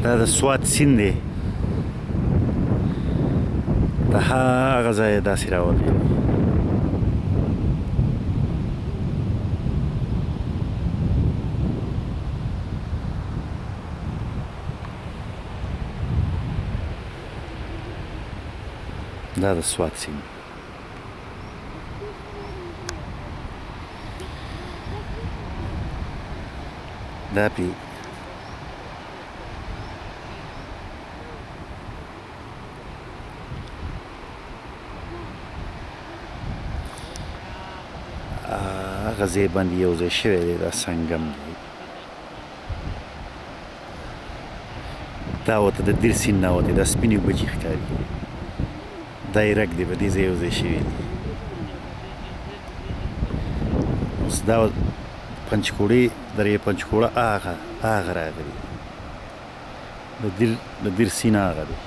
دا د سوات سیند دی د هغه ځایه داسې راوتلی دی دا د سوات سیند دا پې هغه ځای باندې یو ځای شوی دی دا سنگم دی دا ورته د دیر سیند نه وتې دا سپینې اوبه چې ښکاري دا یې رګ دی په دې ځای یو ځای شوي دی اوس دا پنجکوړې دریاے پنجکوړه هغه راغلی د دیر سیند هغه دی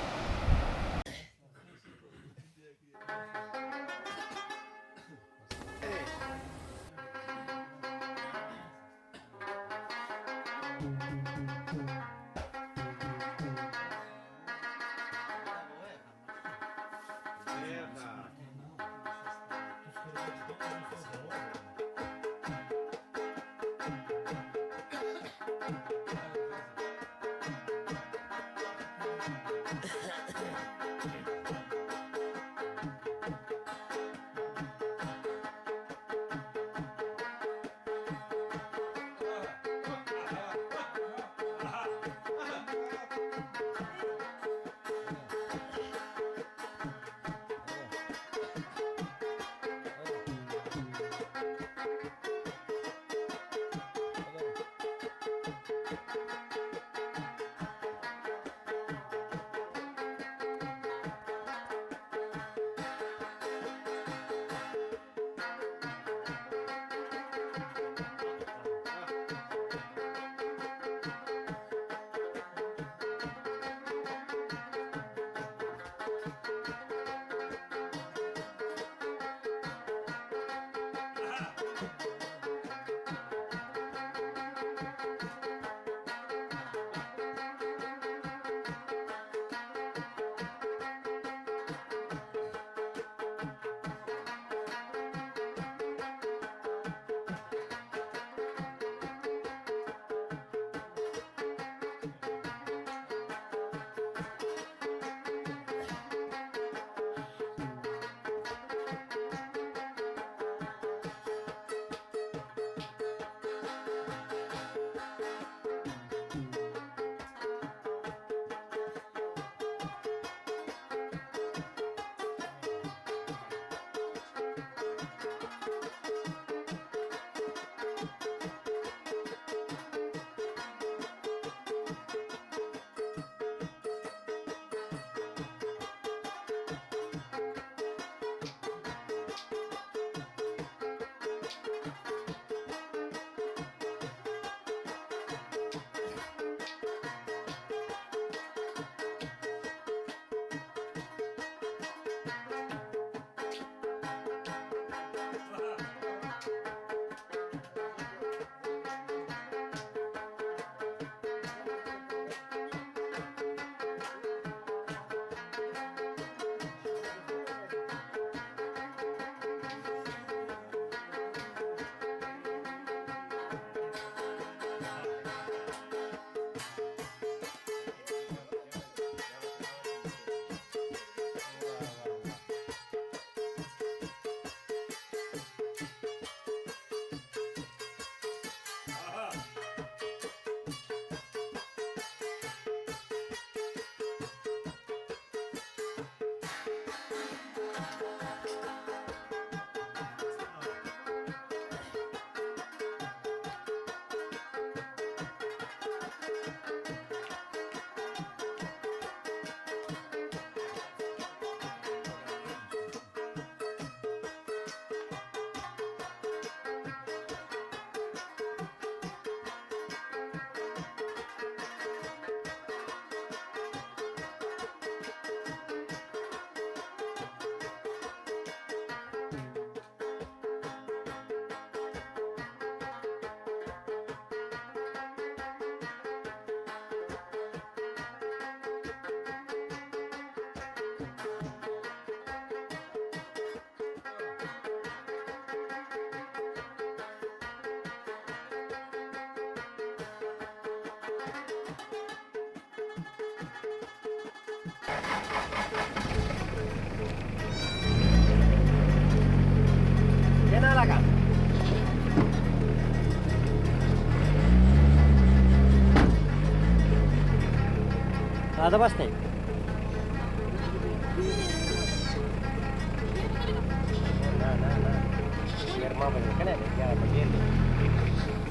هذا بس نه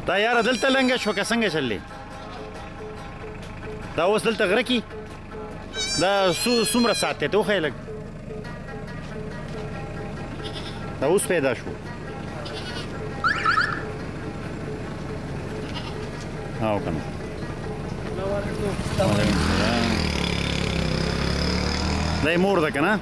دا یاره دلته لنګه شو که څنګه چللی دا اوس دلته غره کې دا څومره ساعت دی ته وښیه لږ دا اوس پیدا شو او که نه دا یې مور ده که نه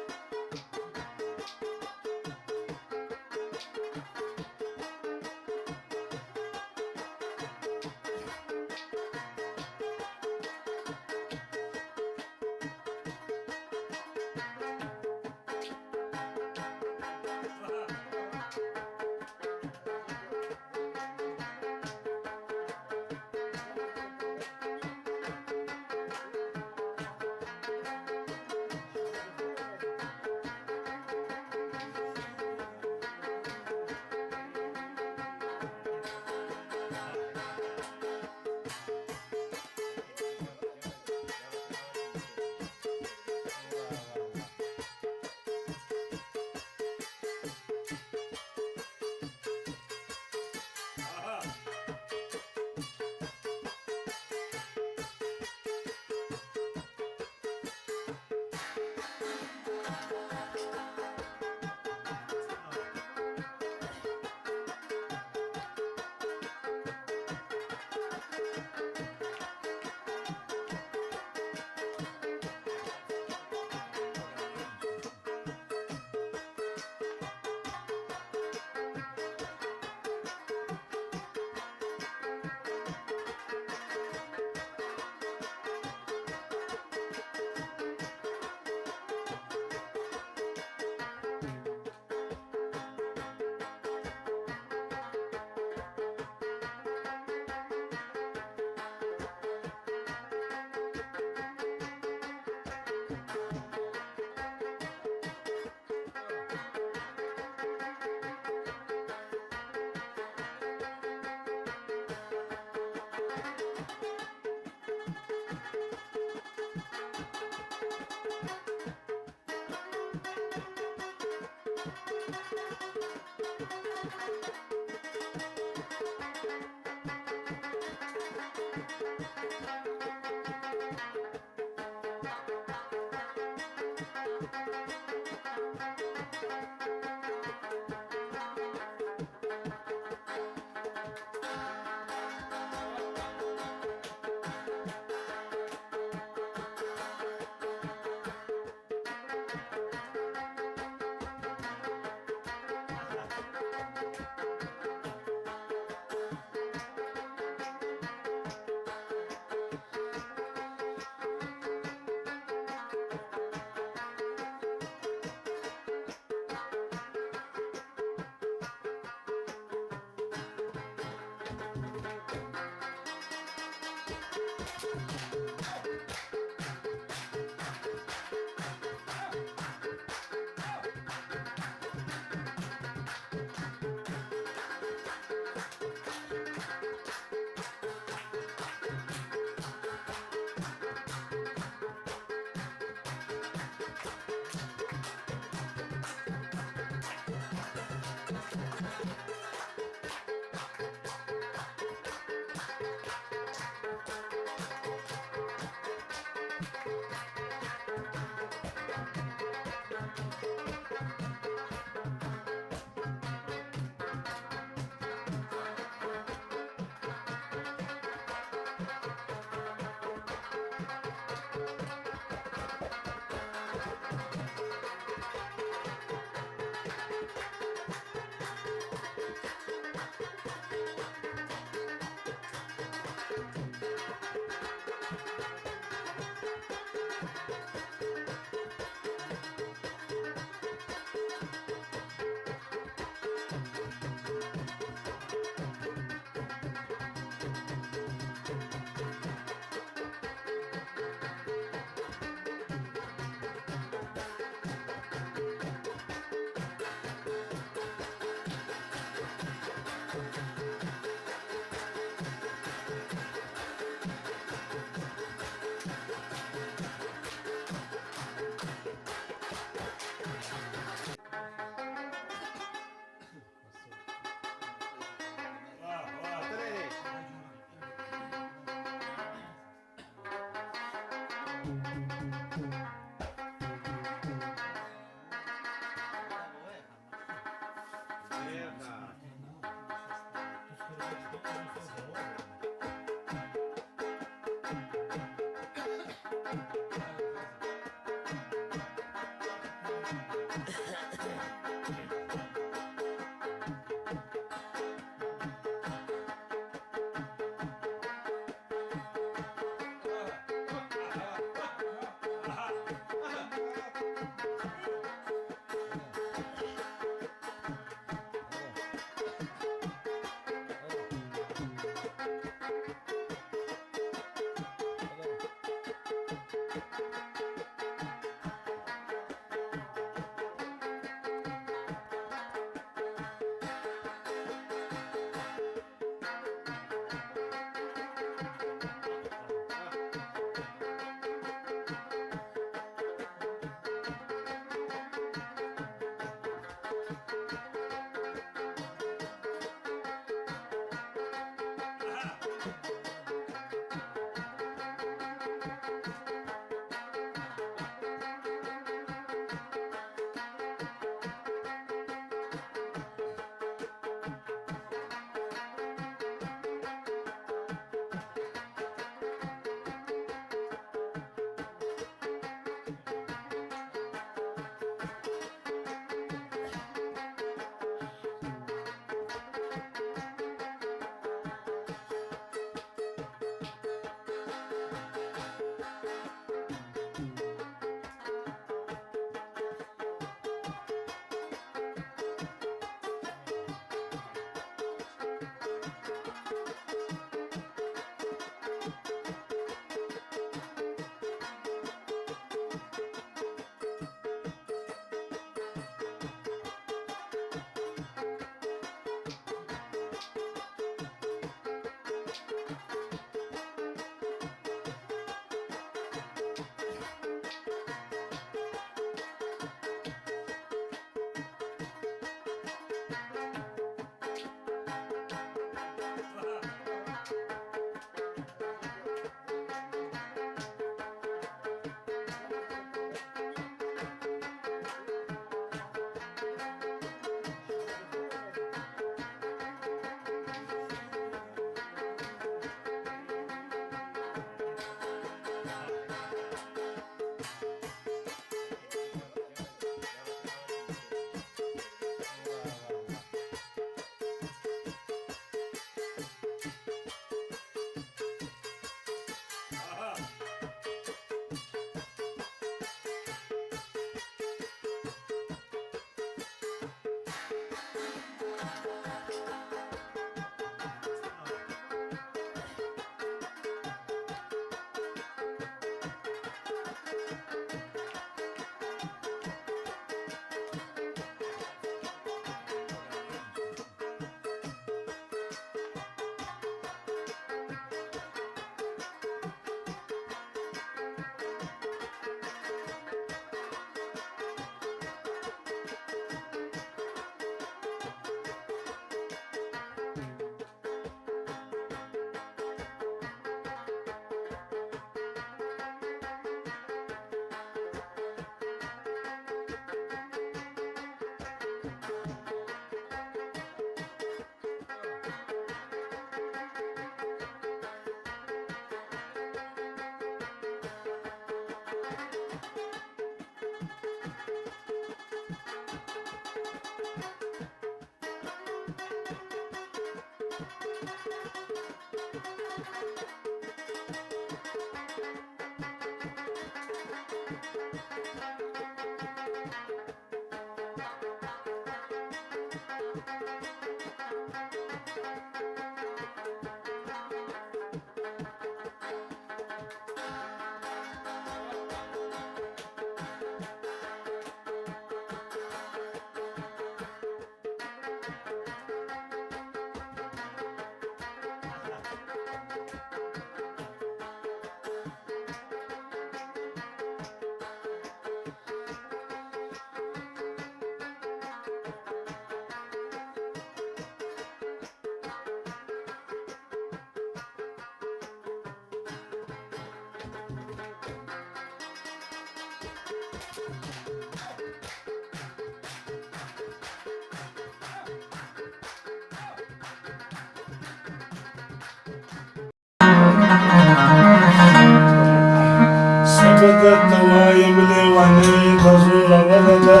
سبدت وایم لیوانی دزور ولدا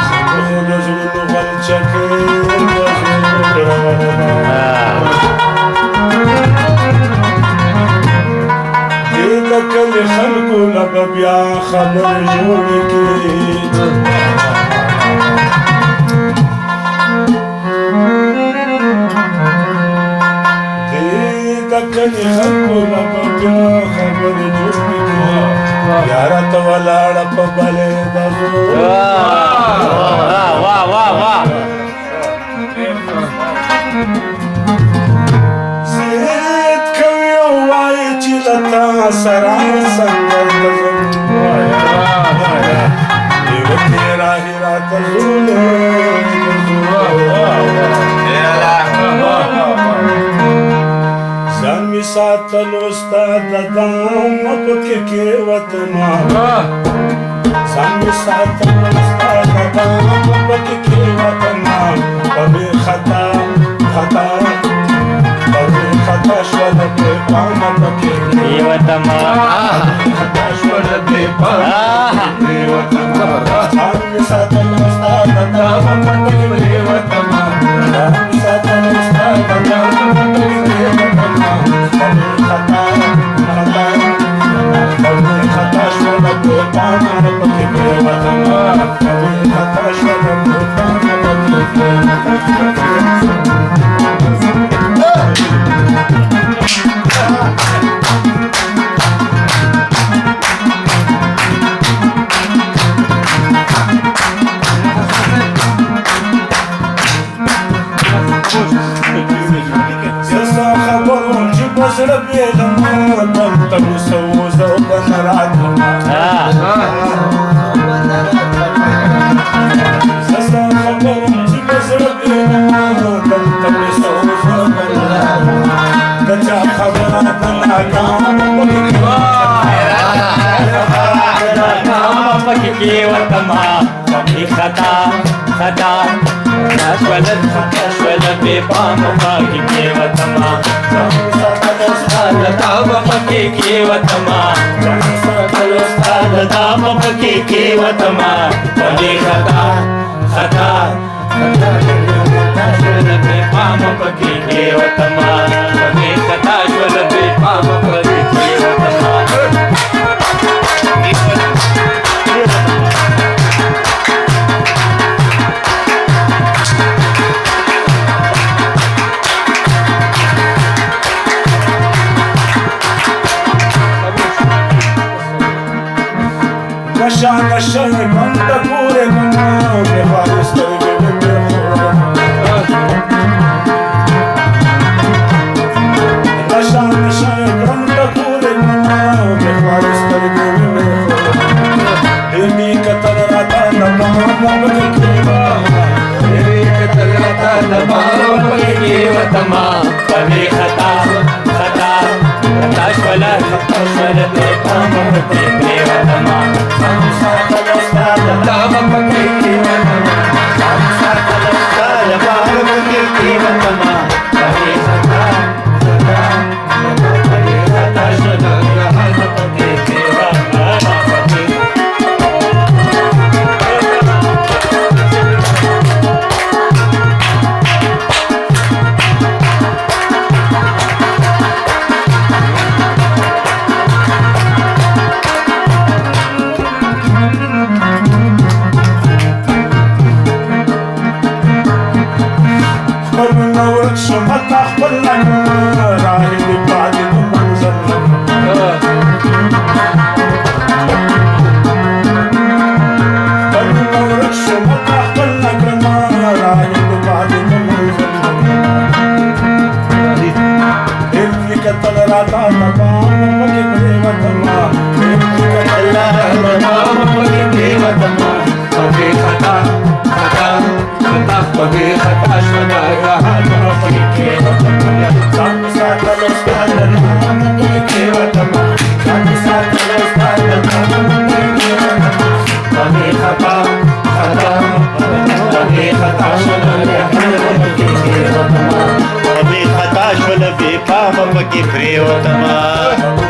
سبد دزور غلچک دزور ولدا دیده کلی خلقو لبا بیا خبر جوڑی کی دکلی خلقو لبا بیا خبر جوڑی کی یارت ولاړه په بلې دزور واه واه واه زید کوي او وایي چې له تا سره څنګه یوه تېره هراته ځان مې ساتلو ستا د دام پکې کې وطنه ځان مې ساتلو ستا د دام پکې کې وطنه په بې خطا خطا خطا شول بې پامه پکې کې وطنه خطا شول بې پامه کې وطنه ځان مې ساتلو ستا د دام پکې کې وطنه ځان مې ساتلو ستا د دام پکې کې وطنه خطا خطا خطا شول بې پامه پکې کې وطنه خطا شول بې پامه پکې کې زړه بېلم دلته اوسو زه به نه راتلم زه ستا خبر چې په زړه بېلم دلته اوسو زه به نه راتلم د چا خبره د ناکامه پکې کې وطنه پکې خطا خطا شول بې پامه پکې کې وطنه پکې کې وطنه پکې کې وطنه پکې خطا خطا شول بې پامه پکې کې وطنه پکې خطا شول بې پامه پکې کې وطنه نشه نشه پنجکوړه منا په وارسترګې په نشه نشه پنجکوړه منا په وارسترګې دې کتل راته نبا پکې کتل راته نبا پکې وطما پدې خطا خطا خطا شول دې پامه پکې وطما کلونه ورک شم تا خپل لګم راهي دې پاتې د منظر کلونه ورک شم تا خپل لګم راهي دې پاتې د منظر دې کتل راته تمام پکې پریوتما دې کتل راته پکې پریوتما پکې خطا خطا خطا پکې خطا شوه یا هغه پکې پریوتما ځان ساتل ستاسو پکې پریوتما ځان ساتل ستاسو پکې خطا خطا پکې خطا شوه یا هغه پکې پریوتما خطا شول بې پامه پکې پرېوتمه